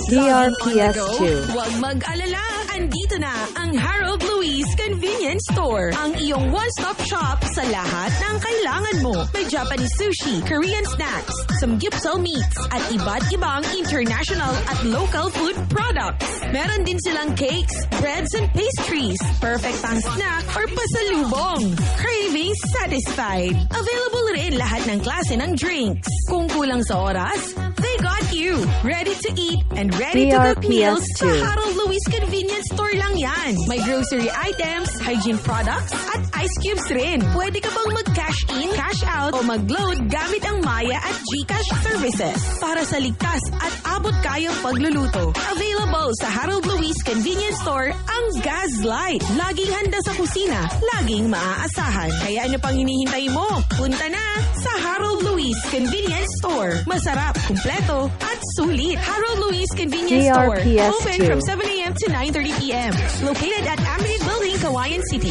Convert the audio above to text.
DRPS2. Huwag mag-alala, andito na ang Harold Luis Convenience Store. Ang iyong one-stop shop sa lahat ng kailangan mo. May Japanese sushi, Korean snacks, samgyeopsal meats, at iba't ibang international at local food products. Meron din silang cakes, breads, and pastries. Perfect pang snack or pasalubong. Cravings satisfied. Available rin lahat ng klase ng drinks. Kung kulang sa oras, they got you. Ready to eat and ready to cook meals sa DRPS2. Harold Luis Convenience Store lang yan. May grocery items, hygiene products, at ice cubes rin. Pwede ka bang mag-cash in, cash out, o mag-load gamit ang Maya at GCash services para sa ligtas at abot kayang pagluluto. Available sa Harold Luis Convenience Store ang Gas Light. Laging handa sa kusina, laging maaasahan. Kaya ano pang hinihintay mo? Punta na sa Harold Luis Convenience Store. Masarap, kumpleto, at sulit. Harold Luis Convenience Store. DRPS2. Open from 7 a.m. to 9:30 p.m. Located at Avenue Building, Kawayan City.